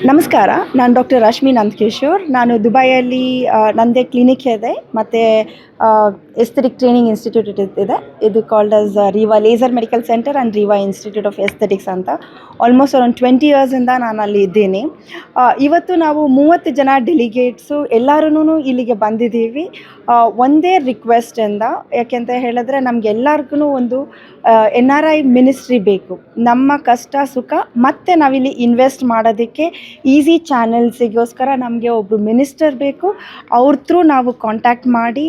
ನಮಸ್ಕಾರ, ನಾನು ಡಾಕ್ಟರ್ ರಶ್ಮಿ ನಂದಕಿಶೋರ್. ನಾನು ದುಬೈಯಲ್ಲಿ ನನ್ನದೇ ಕ್ಲಿನಿಕ್ ಇದೆ ಮತ್ತು ಎಸ್ಥೆಟಿಕ್ ಟ್ರೈನಿಂಗ್ ಇನ್ಸ್ಟಿಟ್ಯೂಟ್ ಇದೆ. ಇದು called as Reeva laser medical centre and Reeva institute of aesthetics ಅಂತ. ಆಲ್ಮೋಸ್ಟ್ ಅರೌಂಡ್ 20 ಇಯರ್ಸಿಂದ ನಾನು ಅಲ್ಲಿ ಇದ್ದೀನಿ. ಇವತ್ತು ನಾವು 30 ಜನ ಡೆಲಿಗೇಟ್ಸು ಎಲ್ಲರೂ ಇಲ್ಲಿಗೆ ಬಂದಿದ್ದೀವಿ. ಒಂದೇ ರಿಕ್ವೆಸ್ಟಿಂದ, ಯಾಕೆಂತ ಹೇಳಿದ್ರೆ ನಮಗೆಲ್ಲರಿಗೂ ಒಂದು NRI ಮಿನಿಸ್ಟ್ರಿ ಬೇಕು. ನಮ್ಮ ಕಷ್ಟ ಸುಖ ಮತ್ತು ನಾವಿಲ್ಲಿ ಇನ್ವೆಸ್ಟ್ ಮಾಡೋದಕ್ಕೆ ಈಸಿ ಚಾನೆಲ್ಸಿಗೋಸ್ಕರ ನಮಗೆ ಒಬ್ಬರು ಮಿನಿಸ್ಟರ್ ಬೇಕು. ಅವ್ರ ಥ್ರೂ ನಾವು ಕಾಂಟ್ಯಾಕ್ಟ್ ಮಾಡಿ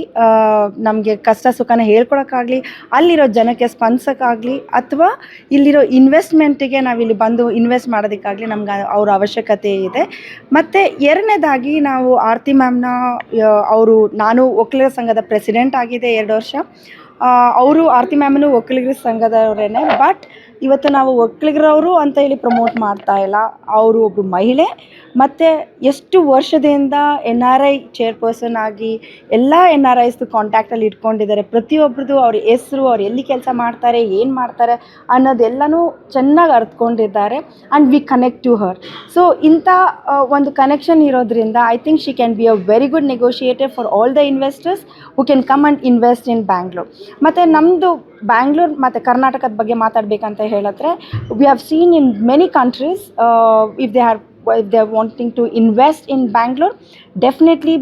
ನಮಗೆ ಕಷ್ಟ ಸುಖನ ಹೇಳ್ಕೊಳಕ್ಕಾಗಲಿ, ಅಲ್ಲಿರೋ ಜನಕ್ಕೆ ಸ್ಪಂದಿಸೋಕ್ಕಾಗಲಿ, ಅಥವಾ ಇಲ್ಲಿರೋ ಇನ್ವೆಸ್ಟ್ಮೆಂಟಿಗೆ ನಾವಿಲ್ಲಿ ಬಂದು ಇನ್ವೆಸ್ಟ್ ಮಾಡೋದಕ್ಕಾಗಲಿ ನಮ್ಗೆ ಅವ್ರ ಅವಶ್ಯಕತೆ ಇದೆ. ಮತ್ತು ಎರಡನೇದಾಗಿ ನಾವು ಆರತಿ ಮ್ಯಾಮ್ನ ನಾನು ಒಕ್ಕಲಿಗರ ಸಂಘದ ಪ್ರೆಸಿಡೆಂಟ್ ಆಗಿದೆ 2 ವರ್ಷ. ಅವರು ಆರತಿ ಮ್ಯಾಮನು ಒಕ್ಕಲಿಗರ ಸಂಘದವರೇನೆ. ಬಟ್ ಇವತ್ತು ನಾವು ಒಕ್ಕಲಿಗರವರು ಅಂತ ಹೇಳಿ ಪ್ರಮೋಟ್ ಮಾಡ್ತಾ ಇಲ್ಲ. ಅವರು ಒಬ್ಬರು ಮಹಿಳೆ ಮತ್ತು ಎಷ್ಟು ವರ್ಷದಿಂದ NRI ಚೇರ್ಪರ್ಸನ್ ಆಗಿ ಎಲ್ಲ NRIಸ್ದು ಕಾಂಟ್ಯಾಕ್ಟಲ್ಲಿ ಇಟ್ಕೊಂಡಿದ್ದಾರೆ. ಪ್ರತಿಯೊಬ್ಬರದು ಅವ್ರ ಹೆಸರು, ಅವ್ರು ಎಲ್ಲಿ ಕೆಲಸ ಮಾಡ್ತಾರೆ, ಏನು ಮಾಡ್ತಾರೆ ಅನ್ನೋದೆಲ್ಲನೂ ಚೆನ್ನಾಗಿ ಅರ್ಥಕೊಂಡಿದ್ದಾರೆ. And we connect to her. So ಇಂಥ ಒಂದು ಕನೆಕ್ಷನ್ ಇರೋದ್ರಿಂದ I think she can be a very good negotiator for all the investors who can come and invest in Bangalore. ಮತ್ತು ನಮ್ಮದು ಬ್ಯಾಂಗ್ಳೂರ್ ಮತ್ತು ಕರ್ನಾಟಕದ ಬಗ್ಗೆ ಮಾತಾಡಬೇಕಂತ ಹೇಳಿದ್ರೆ, we have seen in many countries if they are wanting to invest in Bangalore, definitely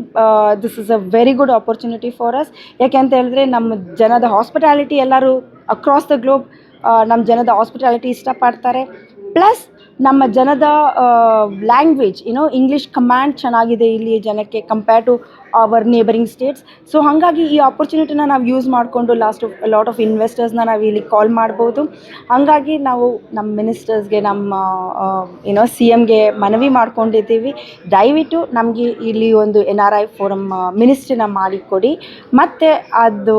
this is a very good opportunity for us. ಯಾಕೆಂತ ಹೇಳಿದ್ರೆ ನಮ್ಮ ಜನದ ಹಾಸ್ಪಿಟಾಲಿಟಿ ಎಲ್ಲರೂ ಅಕ್ರಾಸ್ ದ ಗ್ಲೋಬ್ ನಮ್ಮ ಜನದ ಹಾಸ್ಪಿಟಾಲಿಟಿ ಇಷ್ಟಪಡ್ತಾರೆ. ಪ್ಲಸ್ ನಮ್ಮ ಜನದ ಲ್ಯಾಂಗ್ವೇಜ್ ಇಂಗ್ಲೀಷ್ ಕಮ್ಯಾಂಡ್ ಚೆನ್ನಾಗಿದೆ ಇಲ್ಲಿ ಜನಕ್ಕೆ compare to our neighbouring states. So ಹಾಗಾಗಿ ಈ ಆಪರ್ಚುನಿಟಿನ ನಾವು ಯೂಸ್ ಮಾಡಿಕೊಂಡು ಲಾಟ್ ಆಫ್ ಇನ್ವೆಸ್ಟರ್ಸ್ನ ನಾವು ಇಲ್ಲಿ ಕಾಲ್ ಮಾಡ್ಬೋದು. ಹಾಗಾಗಿ ನಾವು ನಮ್ಮ ಮಿನಿಸ್ಟರ್ಸ್ಗೆ, ನಮ್ಮ CMಗೆ ಮನವಿ ಮಾಡ್ಕೊಂಡಿದ್ದೀವಿ, ದಯವಿಟ್ಟು ನಮಗೆ ಇಲ್ಲಿ ಒಂದು NRI ಫೋರಮ್ ಮಿನಿಸ್ಟ್ರಿನ ಮಾಡಿಕೊಡಿ, ಮತ್ತು ಅದು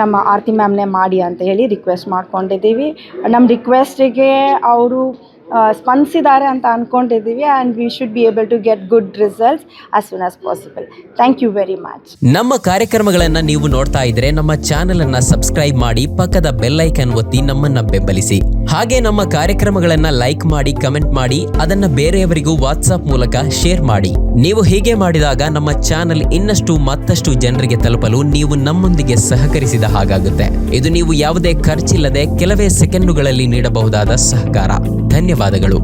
ನಮ್ಮ ಆರತಿ ಮ್ಯಾಮ್ನೇ ಮಾಡಿ ಅಂತ ಹೇಳಿ ರಿಕ್ವೆಸ್ಟ್ ಮಾಡ್ಕೊಂಡಿದ್ದೀವಿ. ನಮ್ಮ ರಿಕ್ವೆಸ್ಟಿಗೆ ಅವರು ಸ್ಪಂದಿಸಿದ್ದಾರೆ ಅಂತ ಅಂದ್ಕೊಂಡಿದ್ದೀವಿ. And we should be able to get good results as soon as possible. Thank you very much. ನಮ್ಮ ಕಾರ್ಯಕ್ರಮಗಳನ್ನು ನೀವು ನೋಡ್ತಾ ಇದ್ರೆ ನಮ್ಮ ಚಾನೆಲ್ ಅನ್ನ ಸಬ್ಸ್ಕ್ರೈಬ್ ಮಾಡಿ, ಪಕ್ಕದ ಬೆಲ್ ಐಕನ್ ಒತ್ತಿ ನಮ್ಮನ್ನ ಬೆಂಬಲಿಸಿ. ಹಾಗೆ ನಮ್ಮ ಕಾರ್ಯಕ್ರಮಗಳನ್ನ ಲೈಕ್ ಮಾಡಿ, ಕಮೆಂಟ್ ಮಾಡಿ, ಅದನ್ನ ಬೇರೆಯವರಿಗೂ ವಾಟ್ಸ್ಆಪ್ ಮೂಲಕ ಶೇರ್ ಮಾಡಿ. ನೀವು ಹೀಗೆ ಮಾಡಿದಾಗ ನಮ್ಮ ಚಾನೆಲ್ ಇನ್ನಷ್ಟು ಮತ್ತಷ್ಟು ಜನರಿಗೆ ತಲುಪಲು ನೀವು ನಮ್ಮೊಂದಿಗೆ ಸಹಕರಿಸಿದ ಹಾಗಾಗುತ್ತೆ. ಇದು ನೀವು ಯಾವುದೇ ಖರ್ಚಿಲ್ಲದೆ ಕೆಲವೇ ಸೆಕೆಂಡುಗಳಲ್ಲಿ ನೀಡಬಹುದಾದ ಸಹಕಾರ. ಧನ್ಯವಾದಗಳು.